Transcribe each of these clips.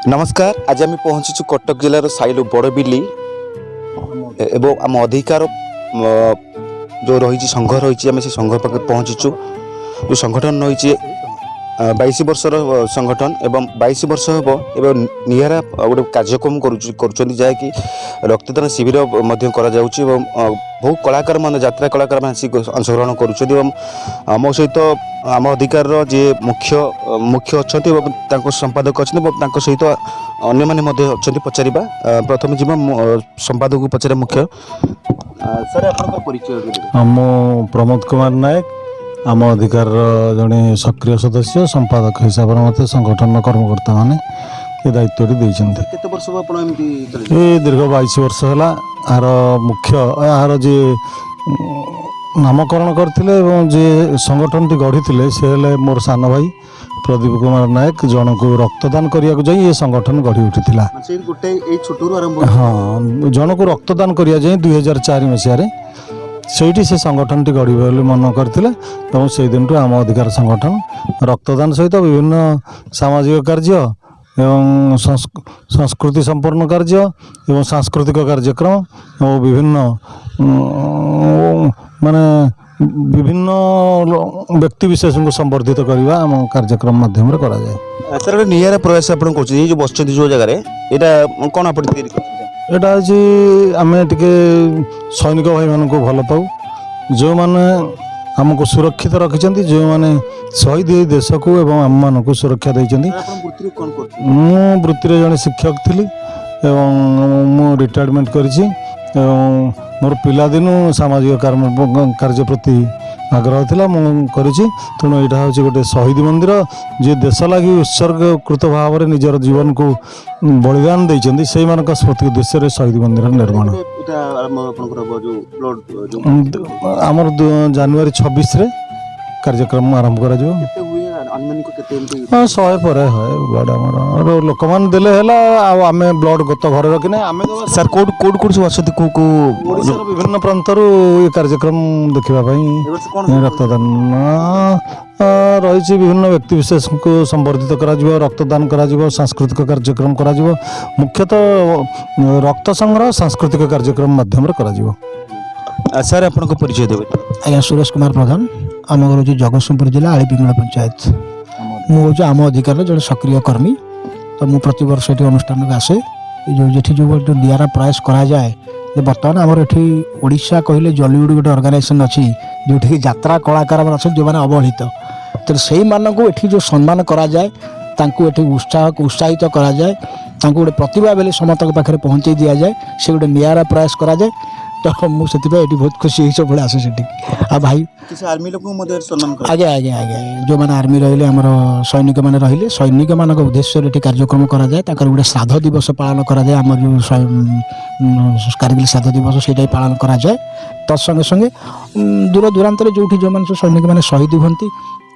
नमस्कार। आज आम पहुँचीचु कटक जिलार साइलु बड़बिली एवं आम अधिकार जो रही संघ रही आम से संघ पाखे पहुँचीचु। जो संगठन रही 22 वर्षर संगठन एवं 22 वर्ष हम एवं निरा गोटे कार्यक्रम जहाँकि रक्तदान शिविर बहु कलाकार मान यात्रा कलाकार अंशग्रहण कर मो सहित आम अधिकार जी मुख्य अच्छा संपादक अच्छा सहित अन्य मैंने पचार प्रथम जी संपादक को पचारे मुख्य सर आप परिचय। मो प्रमोद कुमार नायक आम अधिकार जड़े सक्रिय सदस्य संपादक हिसाब से मत संगठन कर्मकर्ता मैंने ये दायित्व दीर्घ 22 वर्ष है आर मुख्य यार जी नामकरण करते जे संगठन टी गढ़ी से मोर सान भाई प्रदीप कुमार नायक जन को रक्तदान करने को ये संगठन गढ़ी उठी हाँ जन को रक्तदान करा 2004 मसीह से संगठन टी गढ़ी मन करते से दिन आम अधिकार संगठन रक्तदान सहित विभिन्न सामाजिक कार्य एवं संस्कृति संपन्न कार्य एवं सांस्कृतिक कार्यक्रम और विभिन्न माने विभिन्न व्यक्ति विशेष को संवर्धित करने आम कार्यक्रम माध्यम करा जाए। सर निरा प्रयास आप जो बस जो जगह यहाँ कौन आप एटा हूँ आम टे सैनिक भाई मान को भल पाऊ जो मैंने आमको सुरक्षित रखिंट जो मैंने शहीद हो देश को एवं आम मान को सुरक्षा देती। मु वृत्ति जड़े शिक्षक थी एवं रिटायरमेंट करी मोर पिलादिनु सामाजिक कार्य प्रति आग्रह थिला करी तेणु यहाँ हूँ गोटे शहीद मंदिर जी देश लगी उत्सर्गकृत भाव में निजर जीवन को बलिदान देते से स्मृति उद्देश्य शहीद मंदिर निर्माण आमर जनवरी 26 कार्यक्रम आरंभ कर 100 पर है ब्लड आम लोक मैंने देले आम ब्लड गत घर रखने आम सर कोड सब विभिन्न प्रांतर ये कार्यक्रम देखापी रक्तदान रही विभिन्न व्यक्ति विशेष को संवर्धित करा रक्तदान करा सांस्कृतिक कार्यक्रम करा मुख्यतः रक्त संग्रह सांस्कृतिक कार्यक्रम माध्यम करा। सर आप परिचय देवे। आज्ञा सुरेश कुमार प्रधान आम घर हूँ जगतसिंहपुर जिला आलीपिंगला पंचायत मुझे आम अधिकार जो सक्रिय कर्मी तो मुझे प्रति वर्ष ये अनुष्ठान को आसे जो निरा प्रयास कराए बर्तमान आमर ये ओडिशा कहले जलीउड गोटे अर्गानाइजेसन अच्छी जो यात्रा कलाकार अच्छा जो मैंने अवहेलित तो से मानक जो सम्मान कराए उत्साहित कराए गोटे प्रतिभा बेले समस्त पाखे पहुँचे दि जाए से गोटे निरा प्रयास कराए तो मुझे बहुत खुशी सब भाई आसे से भाई आर्मी लोक आज्ञा आज्ञा आज्ञा जो मैंने आर्मी रही आमर सैनिक मैंने रही सैनिक मान उद्देश्य कार्यक्रम कराए गोटे श्राद्ध दिवस पालन कराए आम जो कारगिल श्राद्ध दिवस से पालन कराए तत्संगे संगे दूर दूरांतर जो जो मैंने सैनिक मैंने शहीद होती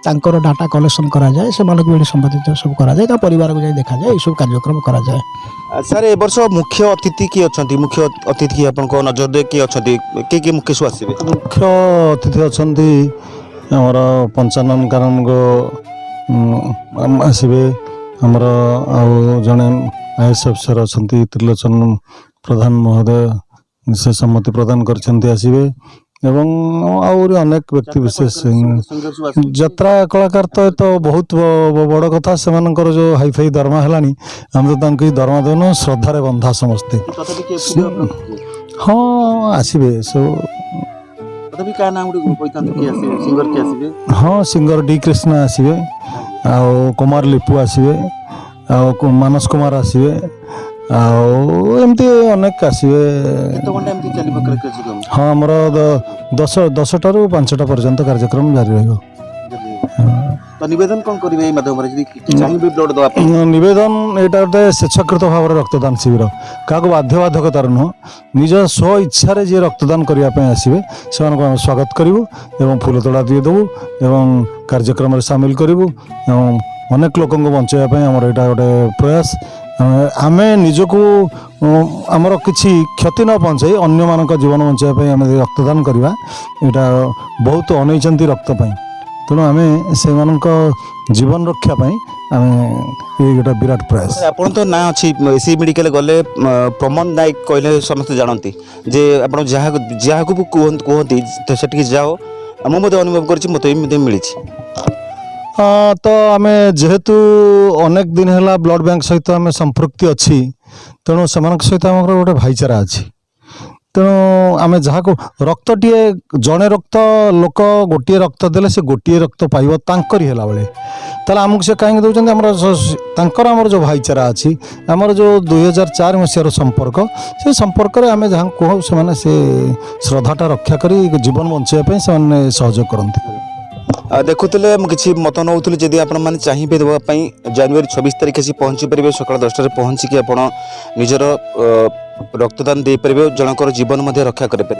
तांकर डाटा कलेक्शन कराए से संबंधित सब कराए परिवार को जाए देखा जाए सब कार्यक्रम कराए। सर ए वर्ष मुख्य अतिथि किए अच्छा मुख्य अतिथि आप नजर दे किए अच्छा किए मुख्य सब आसवे मुख्य अतिथि अच्छा आमर पंचानन कारण आसवे आमर जड़े IAS अफिसर अच्छा त्रिलोचन प्रधान महोदय से सम्मति प्रदान करसवे एवं आउरी अनेक व्यक्ति विशेष यात्रा कलाकार तो बहुत बड़ कथा से जो हाईफाई दरमा है आम तो दरमा देन श्रद्धार बंधा समस्ते हाँ आसवे सब हाँ सिंगर डी कृष्णा आसवे कुमार लिपु आसवे मानस कुमार आसवे एमती अनेक आसवे हाँ आमर 10टा ରୁ 5टा पर्यंत कार्यक्रम जारी रहिबो। तो निवेदन कौन करिवे माध्यम चाहिए ब्लड दवा निवेदन एटा गोटे स्वेच्छाकृत भाव रक्तदान शिविर क्या बाध्यबाधकतार नुह निज स्व इच्छा जे रक्तदान करने आसवे से स्वागत करूँ एवं फूल तोड़ा दिए देवु एवं कार्यक्रम सामिल करूँ एवं अनेक लोक बचाई आमर यहाँ गोटे प्रयास आम निजको आमर किसी क्षति न पहुँचाई अन्य मान जीवन बचाई आम रक्तदान करवा यहाँ बहुत अनैचंती रक्तपाई तेणु आम से जीवन रक्षापी ଆମେ ଏଇ ଗୋଟେ ବିରାଟ ପ୍ରୟାସ। ଆପଣ ତ ନାଁ ଅଛି ଏସି ମେଡ଼ିକାଲ ଗଲେ ପ୍ରମୋଦ ନାୟକ କହିଲେ ସମସ୍ତେ ଜାଣନ୍ତି ଯେ ଆପଣ ଯାହାକୁ ବି କୁହନ୍ତି ତ ସେଠିକି ଯାଅ ମୁଁ ମଧ୍ୟ ଅନୁଭବ କରିଛି ମୋତେ ବି ମଧ୍ୟ ମିଳିଛି। ତ ଆମେ ଯେହେତୁ ଅନେକ ଦିନ ହେଲା ବ୍ଲଡ଼ ବ୍ୟାଙ୍କ ସହିତ ଆମେ ସମ୍ପୃକ୍ତି ଅଛି, ତେଣୁ ସେମାନଙ୍କ ସହିତ ଆମର ଗୋଟେ ଭାଇଚାରା ଅଛି। ତେଣୁ ଆମେ ଯାହାକୁ ରକ୍ତଟିଏ ଜଣେ ରକ୍ତ ଲୋକ ଗୋଟିଏ ରକ୍ତ ଦେଲେ ସେ ଗୋଟିଏ ରକ୍ତ ପାଇବ ତାଙ୍କରି ହେଲା ବେଳେ, ତାହେଲେ ଆମକୁ ସେ କାହିଁକି ଦେଉଛନ୍ତି? ଆମର ତାଙ୍କର ଆମର ଯେଉଁ ଭାଇଚାରା ଅଛି, ଆମର ଯେଉଁ 2004 ମସିହାର ସମ୍ପର୍କ, ସେ ସମ୍ପର୍କରେ ଆମେ ଯାହାକୁ କହୁ ସେମାନେ ସେ ଶ୍ରଦ୍ଧାଟା ରକ୍ଷା କରି ଜୀବନ ବଞ୍ଚାଇବା ପାଇଁ ସେମାନେ ସହଯୋଗ କରନ୍ତି। ଦେଖୁଥିଲେ ମୁଁ କିଛି ମତ ନେଉଥିଲି ଯଦି ଆପଣମାନେ ଚାହିଁବେ ଦେବା ପାଇଁ ଜାନୁଆରୀ 26 ତାରିଖ ଆସି ପହଞ୍ଚି ପାରିବେ ସକାଳ 10ଟାରେ ପହଞ୍ଚିକି ଆପଣ ନିଜର ରକ୍ତଦାନ ଦେଇପାରିବେ, ଜଣଙ୍କର ଜୀବନ ମଧ୍ୟ ରକ୍ଷା କରିପାରିବେ।